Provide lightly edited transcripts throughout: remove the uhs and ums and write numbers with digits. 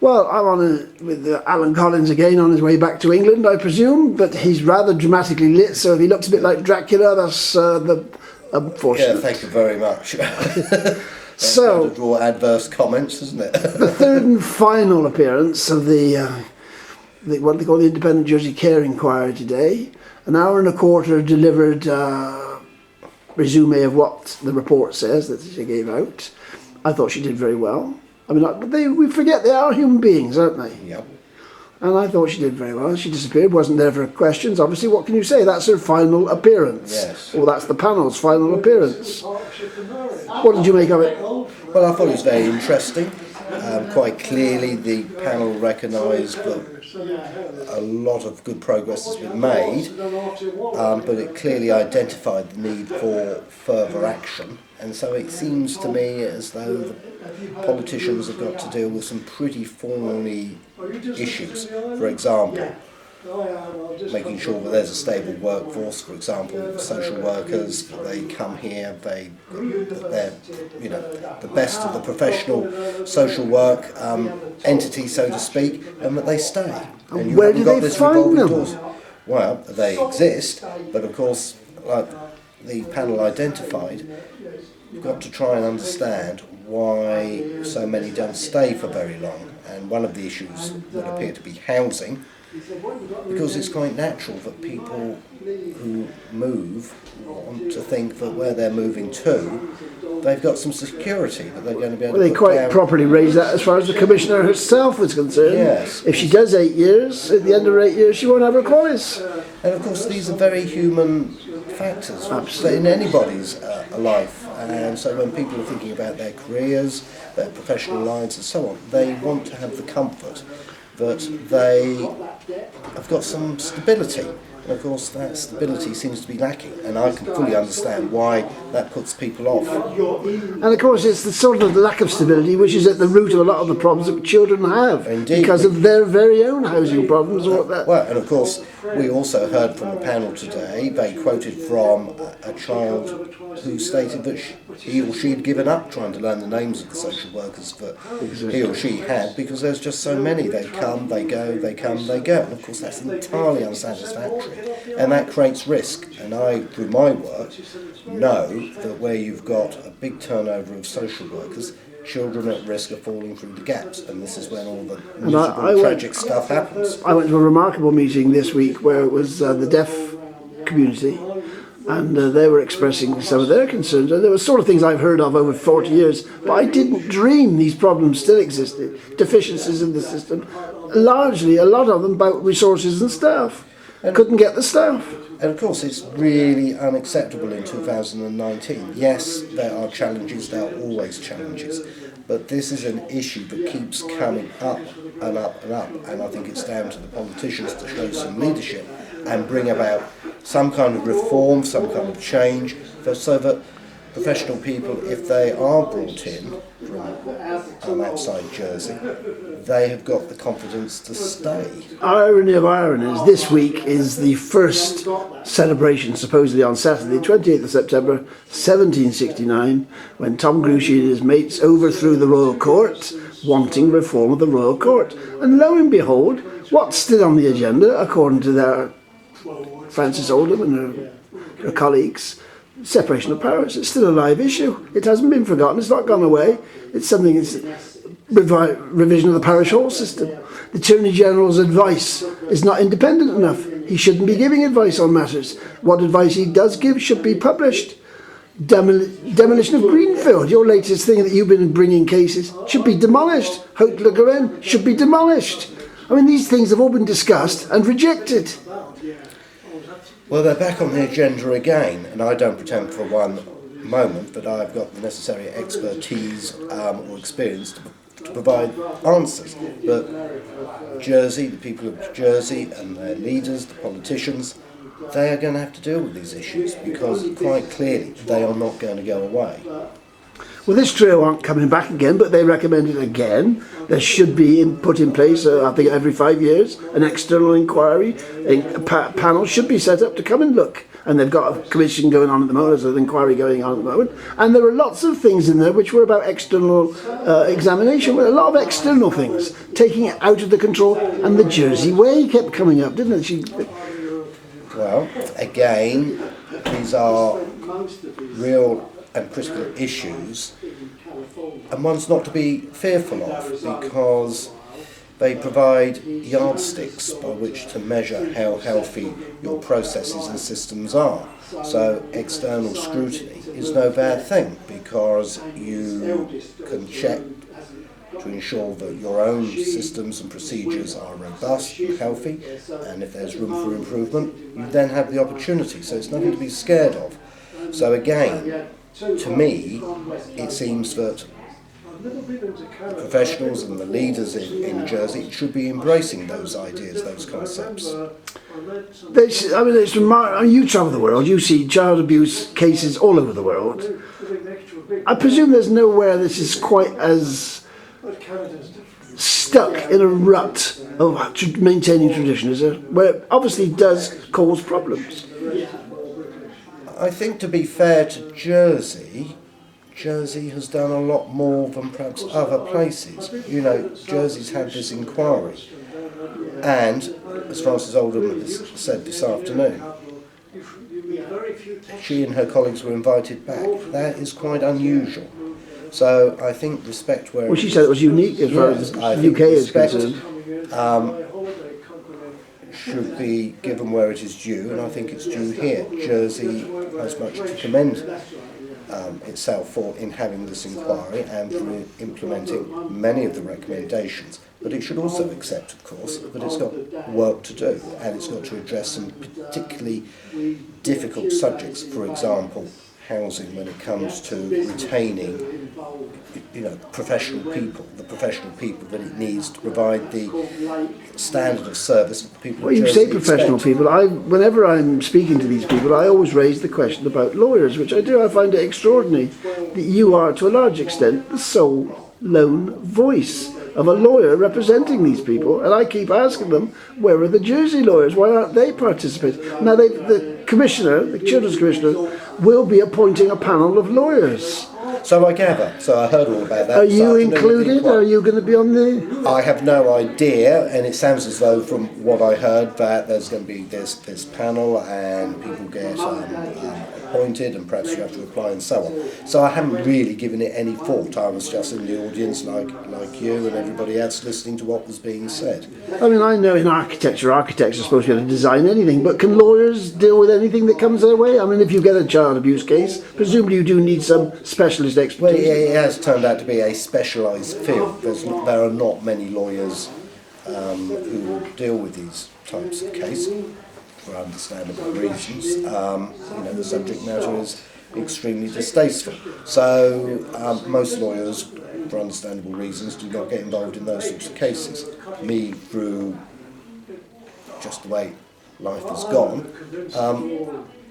Well, I'm on with Alan Collins again on his way back to England, I presume, but he's rather dramatically lit, so if he looks a bit like Dracula, that's the unfortunate. Yeah, thank you very much. So, to draw adverse comments, isn't it? the third and final appearance of what they call the Independent Jersey Care Inquiry today, an hour and a quarter delivered resume of what the report says that she gave out. I thought she did very well. I mean, we forget they are human beings, aren't they? Yep. And I thought she did very well. She disappeared, wasn't there for questions. Obviously, what can you say? That's her final appearance. Yes. Or that's the panel's final appearance. What did you make of it? Well, I thought it was very interesting. Quite clearly, the panel recognised that a lot of good progress has been made, but it clearly identified the need for further action. And so it seems to me as though the politicians have got to deal with some pretty thorny issues. For example, making sure that there's a stable workforce. For example, social workers, they come here, they're the best of the professional social work entity, so to speak, and that they stay. And where do they find them? Doors. Well, they exist, but of course, like the panel identified, you've got to try and understand why so many don't stay for very long. And one of the issues would appear to be housing, because it's quite natural that people who move want to think that where they're moving to, they've got some security that they're going to be able to Well, they put quite down. properly raised that as far as the Commissioner herself was concerned. Yes. If she does 8 years, at the end of her 8 years, she won't have her qualities. And of course, these are very human factors in anybody's life. And so when people are thinking about their careers, their professional lives and so on, they want to have the comfort that they have got some stability. And of course that stability seems to be lacking, and I can fully understand why that puts people off. And of course it's the sort of lack of stability which is at the root of a lot of the problems that children have. Indeed. Because of their very own housing problems. Well, and of course we also heard from the panel today, they quoted from a child who stated that he or she had given up trying to learn the names of the social workers that he or she had, because there's just so many. They come, they go, they come, they go. And of course that's entirely unsatisfactory. And that creates risk. And I, through my work, know that where you've got a big turnover of social workers, children at risk of falling through the gaps. And this is when all the miserable, tragic stuff happens. I went to a remarkable meeting this week where it was the deaf community, and they were expressing some of their concerns. And there were sort of things I've heard of over 40 years, but I didn't dream these problems still existed. Deficiencies in the system, largely, a lot of them about resources and staff. Couldn't get the staff. And of course it's really unacceptable in 2019. Yes, there are challenges, there are always challenges, but this is an issue that keeps coming up and up and up, and I think it's down to the politicians to show some leadership and bring about some kind of reform, some kind of change, so that professional people, if they are brought in from outside Jersey, they have got the confidence to stay. Irony of ironies, this week is the first celebration, supposedly on Saturday, 28th of September 1769, when Tom Grouchy and his mates overthrew the Royal Court, wanting reform of the Royal Court. And lo and behold, what's still on the agenda, according to their Frances Oldham and her colleagues? Separation of powers. It's still a live issue. It hasn't been forgotten. It's not gone away. It's something. It's revision of the parish hall system. The Attorney General's advice is not independent enough. He shouldn't be giving advice on matters. What advice he does give should be published. Demolition of Greenfield, your latest thing that you've been bringing cases, should be demolished. Haute Le Garenne should be demolished. I mean, these things have all been discussed and rejected. Well, they're back on the agenda again, and I don't pretend for one moment that I've got the necessary expertise or experience to provide answers. But Jersey, the people of Jersey and their leaders, the politicians, they are going to have to deal with these issues, because quite clearly they are not going to go away. Well, this trio aren't coming back again, but they recommend it again. There should be put in place, I think every 5 years, an external inquiry. A panel should be set up to come and look and they've got a commission going on at the moment, there's an inquiry going on at the moment, and there were lots of things in there which were about external examination, a lot of external things, taking it out of the control, and the Jersey Way kept coming up, didn't it? Well, again, these are real and critical issues, and one's not to be fearful of, because they provide yardsticks by which to measure how healthy your processes and systems are. So external scrutiny is no bad thing, because you can check to ensure that your own systems and procedures are robust and healthy, and if there's room for improvement, you then have the opportunity. So it's nothing to be scared of. So again, to me, it seems that the professionals and the leaders in Jersey should be embracing those ideas, those concepts. It's remarkable. You travel the world, you see child abuse cases all over the world. I presume there's nowhere this is quite as stuck in a rut of maintaining tradition, is there? Where it obviously does cause problems. I think, to be fair to Jersey, Jersey has done a lot more than perhaps other places. You know, Jersey's had this inquiry, and as Frances Oldham has said this afternoon, she and her colleagues were invited back. That is quite unusual. So I think respect where... Well, she said it was unique as far as the UK is concerned. Should be given where it is due, and I think it's due here. Jersey has much to commend itself for in having this inquiry and for implementing many of the recommendations. But it should also accept, of course, that it's got work to do, and it's got to address some particularly difficult subjects. For example, housing, when it comes to retaining, professional people, the professional people that it needs to provide the standard of service that the people. Well, you say professional people. Whenever I'm speaking to these people, I always raise the question about lawyers, which I do. I find it extraordinary that you are, to a large extent, the sole lone voice of a lawyer representing these people, and I keep asking them, where are the Jersey lawyers? Why aren't they participating? Now, the commissioner, the Children's Commissioner, will be appointing a panel of lawyers. So I gather. So I heard all about that. Are you included? Are you going to be on the... I have no idea, and it sounds as though, from what I heard, that there's going to be this panel, and people get appointed, and perhaps you have to apply and so on. So I haven't really given it any thought. I was just in the audience like you and everybody else, listening to what was being said. I mean, I know in architecture, architects are supposed to be able to design anything, but can lawyers deal with anything that comes their way? I mean, if you get a child abuse case, presumably you do need some specialist expertise. Well, it has turned out to be a specialised field. There are not many lawyers who deal with these types of cases, for understandable reasons. The subject matter is extremely distasteful. So most lawyers, for understandable reasons, do not get involved in those sorts of cases. Me, through just the way life has gone,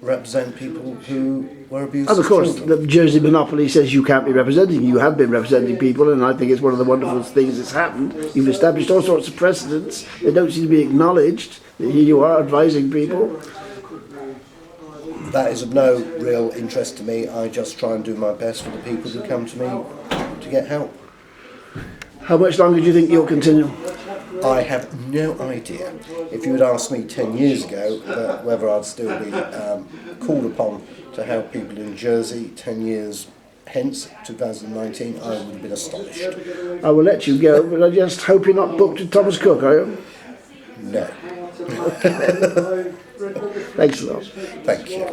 represent people who were abused. And of course, the Jersey monopoly says you can't be representing. You have been representing people, and I think it's one of the wonderful things that's happened. You've established all sorts of precedents. They don't seem to be acknowledged. Here you are advising people. That is of no real interest to me. I just try and do my best for the people who come to me to get help. How much longer do you think you'll continue? I have no idea. If you had asked me 10 years ago whether I'd still be called upon to help people in Jersey 10 years hence, 2019, I would have been astonished. I will let you go, but I just hope you're not booked with Thomas Cook, are you? No. Thanks a lot. Thank you.